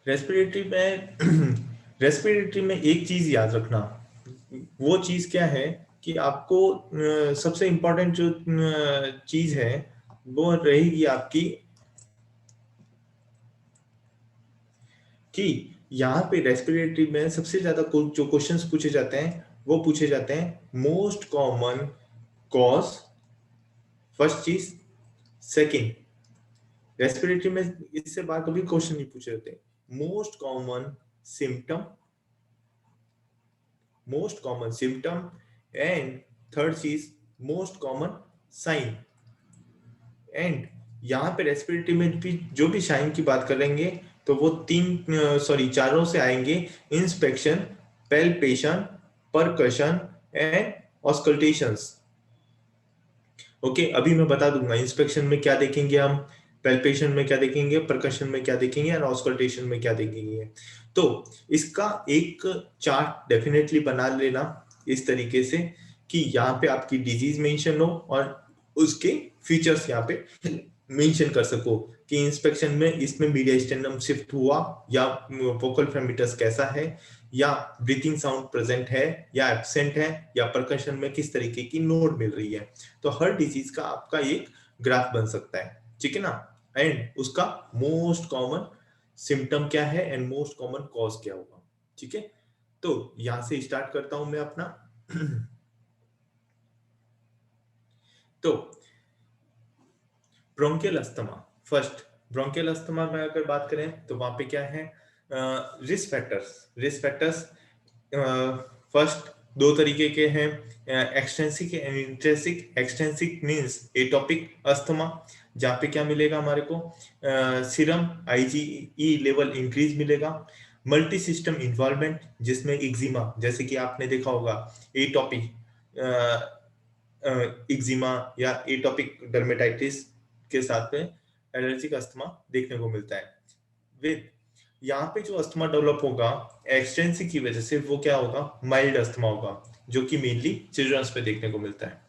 Respiratory में respiratory में एक चीज याद रखना, वो चीज क्या है कि आपको सबसे इम्पोर्टेंट जो चीज है वो रहेगी आपकी कि यहाँ पे रेस्पिरेटरी में सबसे ज्यादा जो क्वेश्चंस पूछे जाते हैं वो पूछे जाते हैं मोस्ट कॉमन कॉज, फर्स्ट चीज। सेकंड, रेस्पिरेटरी में इससे बाहर कभी क्वेश्चन नहीं पूछे जाते। Most common symptom, most common symptom, and third चीज मोस्ट कॉमन साइन। एंड यहाँ पे रेस्पिरेटरी में भी जो भी साइन की बात करेंगे तो वो चारों से आएंगे। Inspection, palpation, percussion and auscultations. Okay, अभी मैं बता दूंगा इंस्पेक्शन में क्या देखेंगे हम, पैल्पेशन में क्या देखेंगे, परकशन में क्या देखेंगे और ऑस्कल्टेशन में क्या देखेंगे। तो इसका एक चार्ट डेफिनेटली बना लेना इस तरीके से कि यहाँ पे आपकी डिजीज मेंशन हो और उसके फीचर्स यहाँ पे मेंशन कर सको कि इंस्पेक्शन में इसमें मीडिया शिफ्ट हुआ या वोकल फेमिटस कैसा है, या ब्रीथिंग साउंड प्रेजेंट है या एब्सेंट है, या परकशन में किस तरीके की नोट मिल रही है। तो हर डिजीज का आपका एक ग्राफ बन सकता है, ठीक है ना। एंड उसका मोस्ट कॉमन सिम्टम क्या है एंड मोस्ट कॉमन कॉज क्या होगा, ठीक है। तो यहां से स्टार्ट करता हूं मैं अपना। तो bronchial asthma, first bronchial asthma में अगर बात करें तो वहां पे क्या है, risk factors. Risk factors first दो तरीके के हैं, extrinsic and intrinsic. Extrinsic means atopic asthma, जहाँ पे क्या मिलेगा हमारे को, सीरम आईजीई लेवल इंक्रीज मिलेगा। मल्टी सिस्टम इन्वॉल्वमेंट, जिसमें एक्जिमा, जैसे कि आपने देखा होगा एटोपिक एक्जिमा या एटोपिक डर्मेटाइटिस के साथ में एलर्जिक अस्थमा देखने को मिलता है। विद यहाँ पे जो अस्थमा डेवलप होगा एक्सटेंसिव की वजह से, वो क्या होगा, माइल्ड अस्थमा होगा, जो कि मेनली चिल्ड्रंस पे देखने को मिलता है।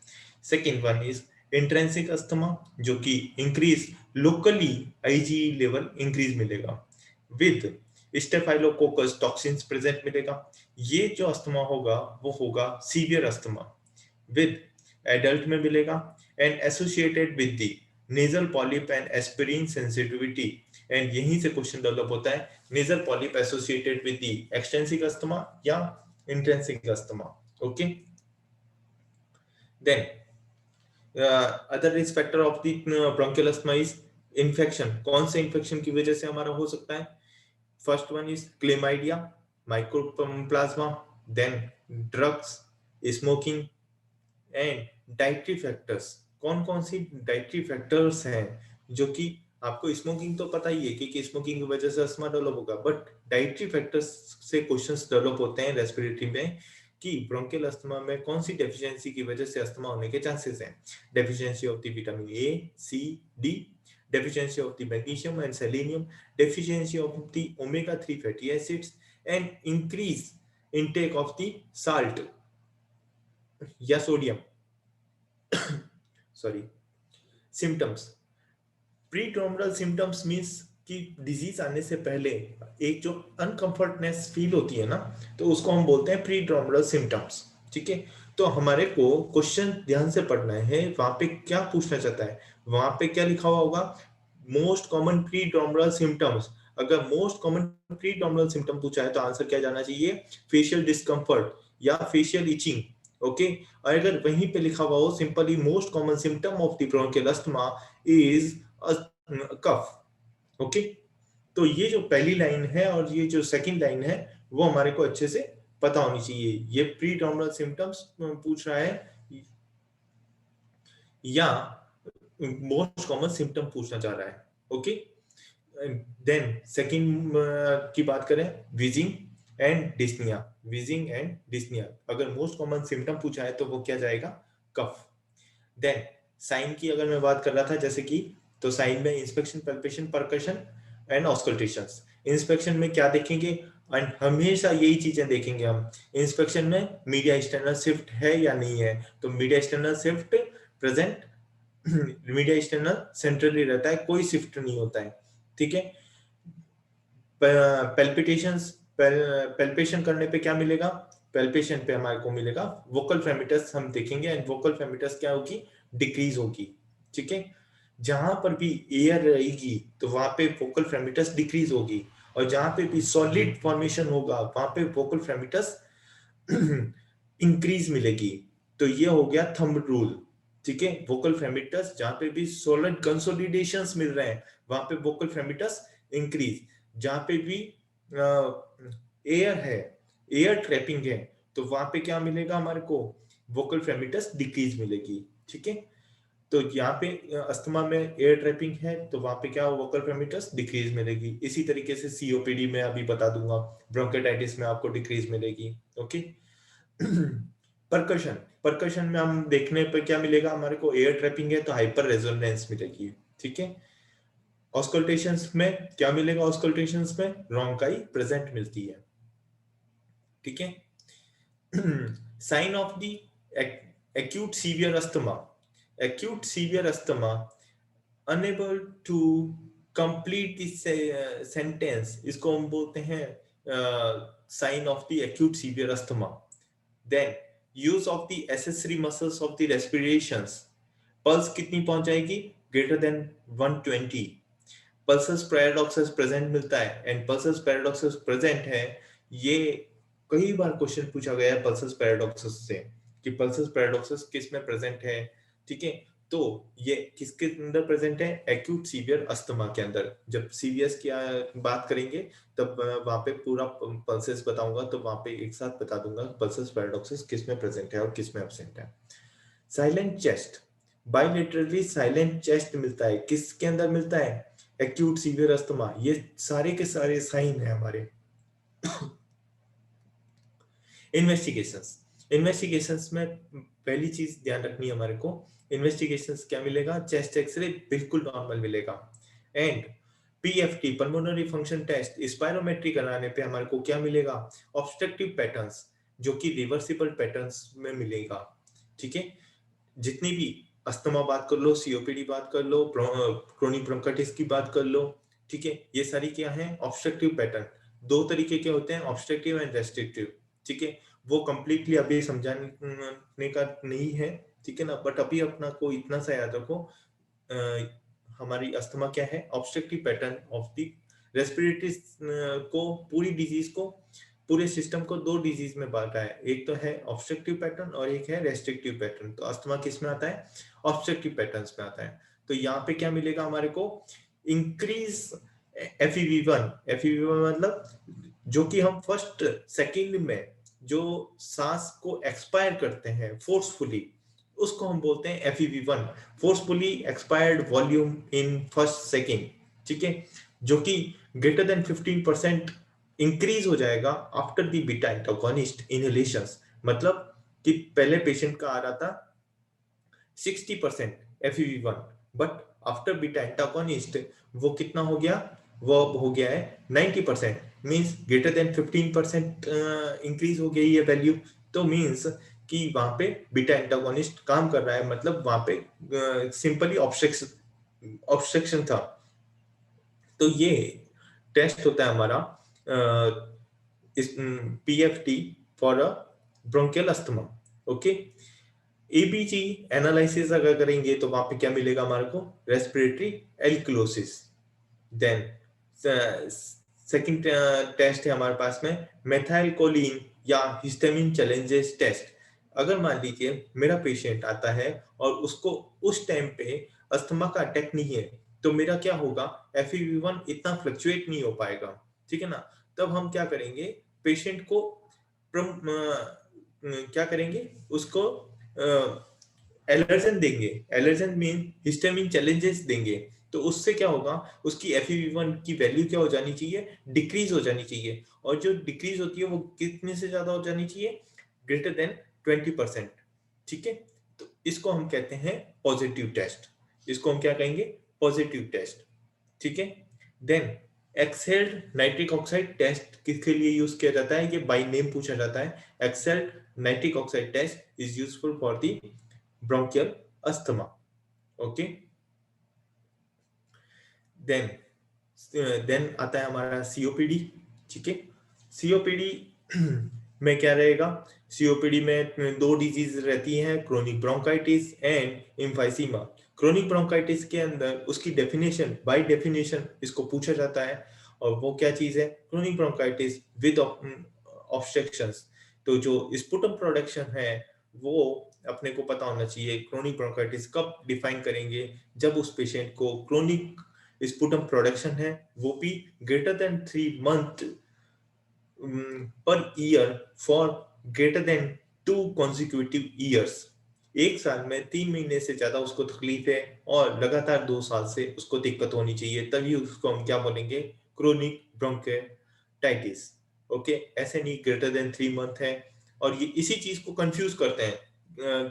Second one is intrinsic asthma, जो कि increase locally IG level increase मिलेगा विद स्टेफाइलोकोकस टॉक्सिन्स प्रेजेंट मिलेगा। ये जो अस्थमा होगा वो होगा सीवियर अस्थमा विद एडल्ट में मिलेगा and associated with the nasal polyp and aspirin sensitivity. And यहीं से क्वेश्चन डेवलप होता है, nasal polyp associated with the extensive asthma या intrinsic asthma. Okay, then other risk factor of the bronchial asthma is infection. कौन से infection की वजह से हमारा हो सकता है, first one is chlamydia, mycoplasma, then drugs, smoking and dietary factors. कौन कौन सी डाइटरी फैक्टर्स हैं जो कि आपको, स्मोकिंग तो पता ही है कि स्मोकिंग की वजह से अस्थमा डेवलप होगा, बट डाइटरी फैक्टर्स से क्वेश्चंस डेवलप होते हैं रेस्पिरेटरी में कि ब्रोंकियल अस्थमा में कौन सी डेफिशिएंसी की वजह से अस्थमा होने के चांसेस हैं। Deficiency of the vitamin A, C, D, deficiency of the magnesium and selenium, deficiency of the omega-3 fatty acids, and increase intake of the salt या sodium. Sorry, symptoms, prodromal symptoms means कि disease आने से पहले एक जो अनकंफर्टनेस feel होती है ना, तो उसको हम बोलते हैं प्रीट्रोमरल सिम्टम्स, ठीक है। तो हमारे को क्वेश्चन ध्यान से पढ़ना है, वहां पे क्या पूछना चाहता है, वहां पे क्या लिखा हुआ होगा, मोस्ट कॉमन प्रीट्रोमरल सिम्टम्स। अगर मोस्ट कॉमन प्रीट्रोमरल सिम्टम पूछा है तो आंसर क्या जाना चाहिए, फेशियल डिस्कम्फर्ट या फेशियल इचिंग। ओके, और अगर वहीं पे लिखा हुआ हो simply most common symptom of the bronchial asthma is cough. Okay, तो ये जो पहली लाइन है और ये जो सेकंड लाइन है वो हमारे को अच्छे से पता होनी चाहिए। ये प्रीट्रोमरल सिम्टम्स पूछ रहा है या मोस्ट कॉमन सिम्टम पूछना चाह रहा है। ओके, देन सेकंड की बात करें, wheezing and dyspnoea. Wheezing and dyspnoea, अगर मोस्ट कॉमन सिम्टम पूछा है तो वो क्या जाएगा, कफ। देन साइन की अगर मैं बात कर रहा था जैसे कि, तो साइन में inspection, palpation, percussion and auscultations. Inspection में क्या देखेंगे, एंड हमेशा यही चीजें देखेंगे हम इंस्पेक्शन में, मीडिया एक्सटर्नल शिफ्ट है या नहीं है। तो media external shift present, media external centrally रहता है, कोई शिफ्ट नहीं होता है, ठीक है। पेल्पिटेशंस, पेल्पेशन करने पे क्या मिलेगा, पेल्पेशन पे हमारे को मिलेगा वोकल फेमिटस हम देखेंगे, एंड वोकल फेमिटस क्या होगी, डिक्रीज होगी। ठीक है, जहां पर भी एयर रहेगी तो वहां पे वोकल फेमिटस डिक्रीज होगी, और जहां पे भी सॉलिड फॉर्मेशन होगा वहां पे वोकल फेमिटस इंक्रीज मिलेगी। तो ये हो गया थंब रूल। ठीक है, वोकल फेमिटस जहां पे भी सॉलिड कंसोलिडेशंस मिल रहे हैं वहां पे वोकल फेमिटस इंक्रीज, जहां पे भी एयर है, एयर ट्रैपिंग है, तो वहां पे क्या मिलेगा हमारे को, वोकल फेमिटस डिक्रीज मिलेगी। ठीक है, तो यहाँ पे अस्थमा में एयर ट्रैपिंग है तो वहां पे क्या वोकल फेमिटस डिक्रीज मिलेगी। इसी तरीके से सीओपीडी में अभी बता दूंगा, ब्रोंकाइटिस में आपको डिक्रीज मिलेगी। ओके, परकशन, परकशन में हम देखने पे क्या मिलेगा हमारे को, एयर ट्रैपिंग है तो हाइपर रेजोनेंस मिलेगी। ठीक है, ऑस्कल्टेशंस में क्या मिलेगा, ऑस्कल्टेशंस में रोंकाई प्रेजेंट मिलती है। ठीक है, sign of the acute severe asthma, acute severe asthma unable to complete this sentence, इसको हम बोलते हैं sign of the acute severe asthma। then use of the accessory muscles of the respirations, pulse कितनी पहुंच जाएगी, ग्रेटर देन 120, पल्सस पैराडॉक्सस प्रेजेंट मिलता है, and pulses पैराडॉक्सस present है। ये कई बार क्वेश्चन पूछा गया है पल्सस पैराडॉक्सस से कि पल्सस पैराडॉक्सस किस में प्रेजेंट है। ठीक है, तो ये किसके अंदर प्रेजेंट है, एक्यूट सीवियर अस्थमा के अंदर। जब सीवियस की बात करेंगे तब वहां पे पूरा पल्सेस बताऊंगा, तो वहां पे एक साथ बता दूंगा पल्सस पैराडॉक्सस किस में प्रेजेंट है और किस में एब्सेंट है। Silent chest, bilaterally silent chest मिलता है, किसके अंदर मिलता है, एक्यूट सीवियर अस्थमा। ये सारे के सारे साइन है हमारे। इन्वेस्टिगेशंस, इन्वेस्टिगेशंस में पहली चीज ध्यान रखनी है हमारे को, इन्वेस्टिगेशंस क्या मिलेगा, चेस्ट एक्सरे बिल्कुल नॉर्मल मिलेगा, and PFT pulmonary function test spirometry कराने पे हमारे को क्या मिलेगा, ऑब्स्ट्रक्टिव पैटर्न्स, जो कि रिवर्सिबल पैटर्न्स में मिलेगा। ठीक है, जितनी भी अस्थमा बात कर लो, सीओपीडी बात कर लो, क्रोनिक ब्रोंकाइटिस की बात कर लो, ठीक है, ये सारी क्या है, ऑब्स्ट्रक्टिव पैटर्न। दो तरीके के होते हैं, ऑब्स्ट्रक्टिव एंड रेस्ट्रिक्टिव। ठीक है, वो कंप्लीटली अभी समझाने का नहीं है, ठीक है ना, बट अभी अपना को इतना सा याद रखो, हमारी अस्थमा क्या है, obstructive pattern of the respiratory को, पूरी डिजीज को, पूरे सिस्टम को दो डिजीज में बांटा है, एक तो है ऑब्स्ट्रक्टिव पैटर्न और एक है रेस्ट्रिक्टिव पैटर्न। तो अस्थमा किस में आता है, ऑब्स्ट्रक्टिव पैटर्न्स में आता है। तो यहाँ पे क्या मिलेगा हमारे को, इंक्रीज FEV1, FEV1 मतलब जो कि हम फर्स्ट सेकंड में जो सांस को एक्सपायर करते हैं फोर्सफुली, उसको हम बोलते हैं FEV1, forcefully expired volume in first second. ठीक है, जो कि ग्रेटर देन 15% इंक्रीज हो जाएगा आफ्टर द बीटा एंटागोनिस्ट इनहेलेशंस। मतलब कि पहले पेशेंट का आ रहा था 60% FEV1, but after beta antagonist वो कितना हो गया, वो हो गया है 90%, मींस ग्रेटर देन 15% इंक्रीज हो गई है वैल्यू। तो मींस कि वहां पे बीटा एंटागोनिस्ट काम कर रहा है, मतलब वहां पे सिंपली ऑब्स्ट्रक्शन था। तो ये टेस्ट होता है हमारा इस PFT for a bronchial asthma. Okay, ABG analysis अगर करेंगे तो वहां पे क्या मिलेगा हमारे को, respiratory alkalosis. Then second test है हमारे पास में मेथाइल कोलिन या हिस्टामिन चैलेंजेस टेस्ट। अगर मान लीजिए मेरा पेशेंट आता है और उसको उस टाइम पे अस्थमा का अटैक नहीं है, तो मेरा क्या होगा, FEV1 इतना फ्लक्चुएट नहीं हो पाएगा। ठीक है ना, तब हम क्या करेंगे, पेशेंट को क्या करेंगे, उसको एलर्जन देंगे, एलर्जन मीन हिस्टामिन चैलेंजेस देंगे। तो उससे क्या होगा, उसकी FEV1 की वैल्यू क्या हो जानी चाहिए, डिक्रीज हो जानी चाहिए, और जो डिक्रीज होती है वो कितने से ज्यादा हो जानी चाहिए, ग्रेटर देन 20%। ठीक है, तो इसको हम कहते हैं पॉजिटिव टेस्ट, इसको हम क्या कहेंगे, पॉजिटिव टेस्ट। ठीक है, then exhaled nitric oxide test किसके लिए यूज किया जाता है, ये बाय नेम पूछा जाता है। Exhaled nitric oxide test is useful for the bronchial asthma. Okay, then then आता है हमारा सीओपीडी, ठीक है। सीओपीडी में क्या रहेगा, सीओपीडी में दो डिजीज रहती हैं, chronic bronchitis and emphysema. Chronic bronchitis के अंदर उसकी डेफिनेशन, बाय डेफिनेशन इसको पूछा जाता है, और वो क्या चीज है, क्रोनिक ब्रोंकाइटिस विद ऑब्स्ट्रक्शंस। तो जो स्पुटम प्रोडक्शन है वो अपने को पता होना चाहिए। क्रोनिक ब्रोंकाइटिस कब डिफाइन करेंगे, जब उस पेशेंट को क्रोनिक स्पुटम प्रोडक्शन है, वो भी greater than 3 month per year for greater than 2 consecutive years। एक साल में 3 महीने से ज्यादा उसको तकलीफ है और लगातार 2 साल से उसको दिक्कत होनी चाहिए, तभी उसको हम क्या बोलेंगे, क्रोनिक ब्रोंकाइटिस। ओके, ऐसे नहीं ग्रेटर देन 3 month है। और ये इसी चीज को कंफ्यूज करते हैं,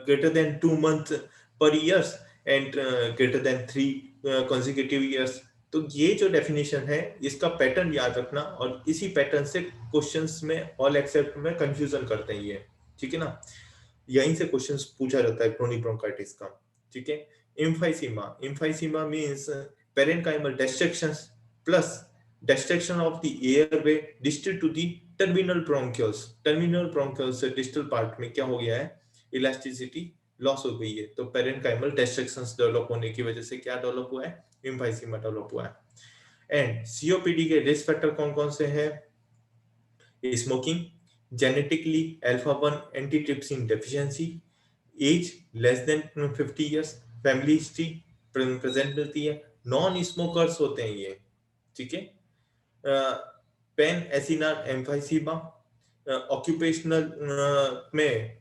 ग्रेटर देन 2 month पर years and greater than 3 consecutive years। तो ये जो डेफिनेशन है इसका पैटर्न याद रखना, और इसी पैटर्न से क्वेश्चंस में ऑल एक्सेप्ट में कंफ्यूजन करते हैं ये, ठीक है ना। यहीं से क्वेश्चंस पूछा जाता है क्रोनिक ब्रोंकाइटिस का, ठीक है। Emphysema, emphysema means parenchymal destruction plus destruction of the airway distal to the terminal bronchioles. Terminal bronchioles से डिस्टल पार्ट में क्या हो गया है, इलास्टिसिटी लॉस हो गई है, तो पेरेन्काइमल डिस्ट्रक्शंस डेवलप होने की वजह से क्या डेवलप हुआ है, एम्फाइसीमा डेवलप हुआ है। एंड सीओपीडी के रिस्क फैक्टर कौन कौन से हैं, smoking, genetically alpha 1 antitrypsin deficiency, age less than 50 years, family history present मिलती है, नॉन स्मोकर्स होते हैं ये, ठीक है। पेन एसिनार एम्फाइसीमा, ऑक्यूपेशनल में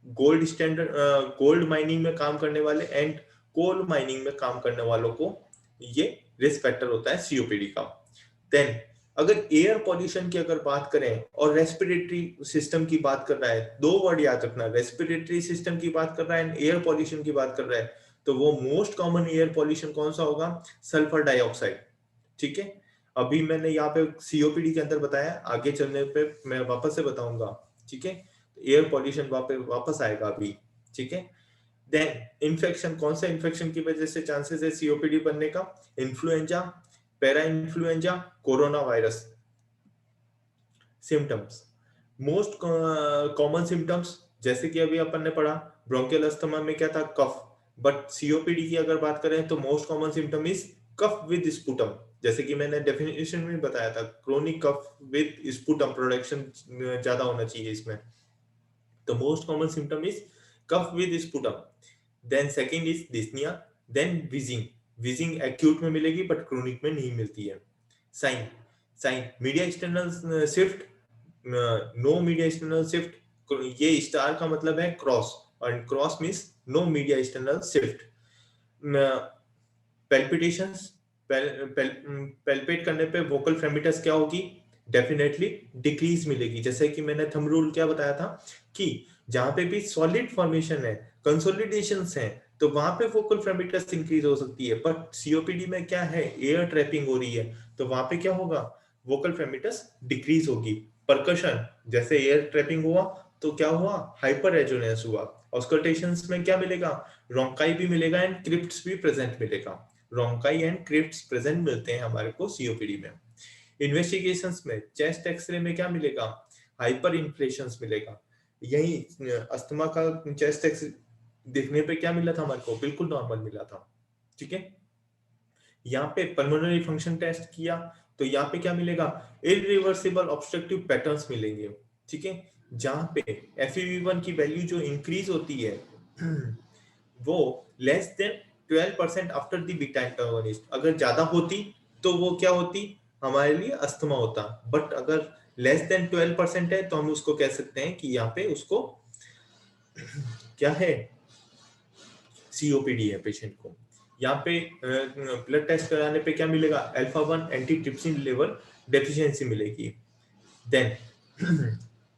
गोल्ड स्टैंडर्ड, गोल्ड माइनिंग में काम करने वाले एंड कोल माइनिंग में काम करने वालों को ये रिस्क फैक्टर होता है सीओपीडी का। देन अगर एयर पॉल्यूशन की अगर बात करें और रेस्पिरेटरी सिस्टम की बात कर रहा है, दो वर्ड याद रखना, रेस्पिरेटरी सिस्टम की बात कर रहा है एंड एयर पॉल्यूशन की बात कर रहा है, तो वो मोस्ट कॉमन एयर पॉल्यूशन कौन सा होगा, सल्फर डाइऑक्साइड, ठीक है। अभी मैंने यहाँ पे सीओपीडी के अंदर बताया, आगे चलने पे मैं वापस से बताऊंगा, ठीक है। एयर पॉल्यूशन वापस आएगा अभी, ठीक है। देन इन्फेक्शन, कौन सा इन्फेक्शन की वजह से चांसेस है सीओपीडी बनने का, influenza, para influenza, corona virus. Symptoms, most common symptoms जैसे कि अभी अपन ने पढ़ा, ब्रोंकियल अस्थमा में क्या था, कफ, बट सीओपीडी की अगर बात करें तो most common symptom is cough with sputum, जैसे कि मैंने डेफिनेशन में बताया था, chronic cough with sputum production ज्यादा होना चाहिए इसमें, तो most common symptom is cough with sputum. Then second is dyspnoea, then wheezing, wheezing acute में मिलेगी बट क्रोनिक में नहीं मिलती है। Sign, sign mediastinal shift, no mediastinal shift, ये स्टार का मतलब है क्रॉस, और cross means no mediastinal shift. Palpitations, palpate करने पे वोकल फ्रेमिटस क्या होगी, डेफिनेटली डिक्रीज मिलेगी, जैसे कि मैंने थंब रूल क्या बताया था कि जहां पे भी सॉलिड फॉर्मेशन है, कंसोलिडेशंस है, तो वहां पे वोकल फ्रेमिटस इंक्रीज हो सकती है, बट सीओपीडी में क्या है, एयर ट्रैपिंग हो रही है, तो वहां पे क्या होगा, वोकल फ्रेमिटस डिक्रीज होगी। परकशन, जैसे एयर ट्रैपिंग हुआ तो क्या हुआ, हाइपर रेजोनेंस हुआ। ऑस्कल्टेशंस में क्या मिलेगा, रोंकाई भी मिलेगा एंड क्रिप्ट्स भी प्रेजेंट मिलेगा, रोंकाई एंड क्रिप्ट्स प्रेजेंट मिलते हैं हमारे को सीओपीडी में। इन्वेस्टिगेशंस में चेस्ट एक्सरे में क्या मिलेगा, हाइपर इन्फ्लेशंस मिलेगा। यही अस्थमा का चेस्ट एक्सरे देखने पे क्या मिला था हमारे को, बिल्कुल नॉर्मल मिला था, ठीक है। यहाँ पे पल्मोनरी फंक्शन टेस्ट किया तो यहाँ पे क्या मिलेगा, इरिवर्सिबल ऑब्स्ट्रक्टिव पैटर्न्स मिलेंगे, ठीक है। जहां पे FEV1 की वैल्यू जो इंक्रीज होती है वो less than 12% after the beta antagonist, अगर ज्यादा होती तो वो क्या होती, हमारे लिए अस्थमा होता, बट अगर लेस देन 12% है तो हम उसको कह सकते हैं कि यहाँ पे उसको क्या है, सीओपीडी है पेशेंट को। यहाँ पे ब्लड टेस्ट कराने पे क्या मिलेगा, अल्फा 1 एंटीट्रिप्सिन लेवल डेफिशिएंसी मिलेगी। Then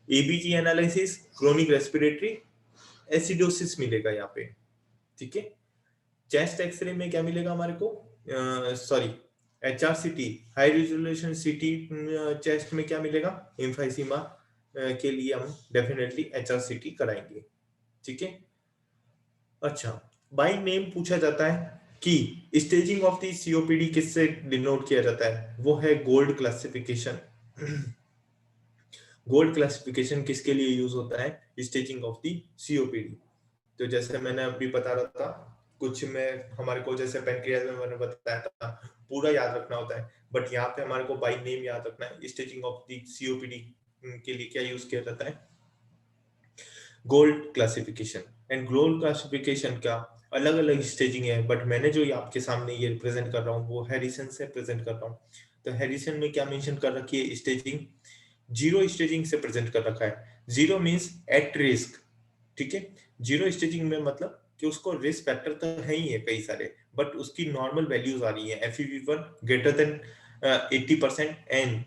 ABG analysis, chronic respiratory acidosis मिलेगा यहाँ पे, ठीक है। चेस्ट एक्सरे में क्या मिलेगा हमारे को, सॉरी HRCT, हाई रेजोल्यूशन सीटी चेस्ट में क्या मिलेगा, एम्फाइसीमा के लिए हम डेफिनेटली HRCT कराएंगे, ठीक है। अच्छा, बाय नेम पूछा जाता है कि स्टेजिंग ऑफ द सीओपीडी किससे डिनोट किया जाता है, वो है गोल्ड क्लासिफिकेशन। गोल्ड क्लासिफिकेशन किसके लिए यूज होता है, स्टेजिंग ऑफ द सीओपीडी। तो जैसे मैंने अभी बता रहा था, कुछ में हमारे को जैसे पेनक्रियाज में मैंने बताया था पूरा याद रखना होता है, बट यहाँ पे हमारे को बाय नेम याद रखना है। स्टेजिंग ऑफ द सीओपीडी के लिए क्या यूज किया जाता है, gold classification. And gold classification का अलग अलग स्टेजिंग है, बट मैंने जो ये आपके सामने ये प्रेजेंट कर रहा हूँ वो हैरिसन से प्रेजेंट कर रहा हूँ। तो हैरिसन में क्या मेंशन कर रखी है, स्टेजिंग जीरो स्टेजिंग से प्रेजेंट कर रखा है। जीरो मींस एट रिस्क, ठीक है। जीरो स्टेजिंग में मतलब कि उसको रिस्क फैक्टर तो है ही है कई सारे, बट उसकी नॉर्मल वैल्यूज आ रही है FEV1 greater than 80% and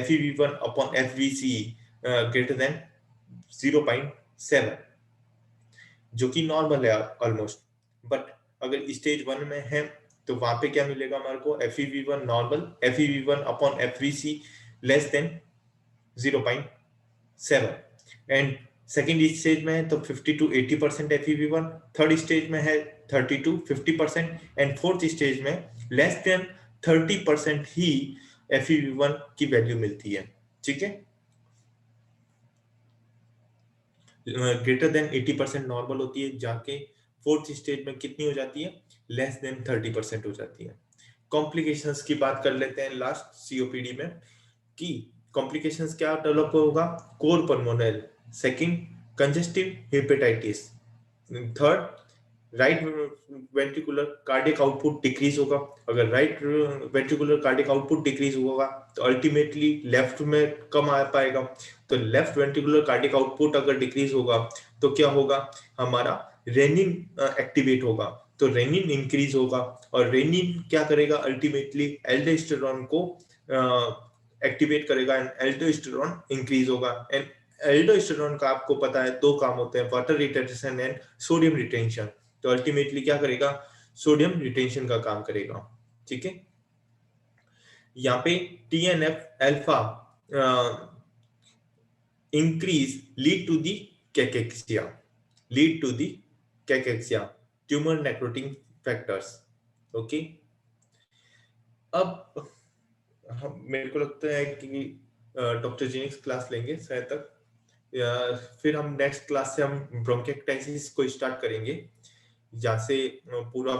FEV1 upon FVC greater than 0.7, जो कि नॉर्मल है ऑलमोस्ट। बट अगर स्टेज 1 में है तो वहां पे क्या मिलेगा हमारे को, FEV1 normal, FEV1 upon FVC less than 0.7। And second stage में है तो 50 to 80% FEV1, थर्ड स्टेज में है 30 to 50% एंड फोर्थ स्टेज में लेस देन 30% ही FEV1 की वैल्यू मिलती है, ठीक है। ग्रेटर देन 80% नॉर्मल होती है, जाके फोर्थ स्टेज में कितनी हो जाती है, लेस देन 30% हो जाती है। कॉम्प्लिकेशंस की बात कर लेते हैं लास्ट सीओपीडी में, कि कॉम्प्लिकेशंस क्या डेवलप होगा, cor pulmonale, second congestive hepatitis, third right ventricular cardiac output decrease होगा। अगर right ventricular cardiac output decrease होगा तो अल्टीमेटली लेफ्ट में कम आ पाएगा। तो लेफ्ट वेंट्रिकुलर कार्डियक आउटपुट अगर डिक्रीज होगा तो क्या होगा, हमारा रेनिन एक्टिवेट होगा, तो रेनिन इंक्रीज होगा, और रेनिन क्या करेगा, अल्टीमेटली एल्डोस्टेरोन को एक्टिवेट करेगा एंड एल्डोस्टेरोन इंक्रीज होगा। एंड एल्डोस्टेरोन का आपको पता है दो काम होते हैं, water retention and sodium retention. तो अल्टीमेटली क्या करेगा, सोडियम रिटेंशन का काम करेगा, ठीक है। यहाँ पे TNF alpha increase lead to the cachexia, tumor necrotic factors, okay। अब मेरे को लगता है कि डॉक्टर जी नेक्स्ट क्लास लेंगे शायद तक, फिर हम नेक्स्ट क्लास से हम ब्रोंकिएक्टाइटिस को स्टार्ट करेंगे, जहाँ से पूरा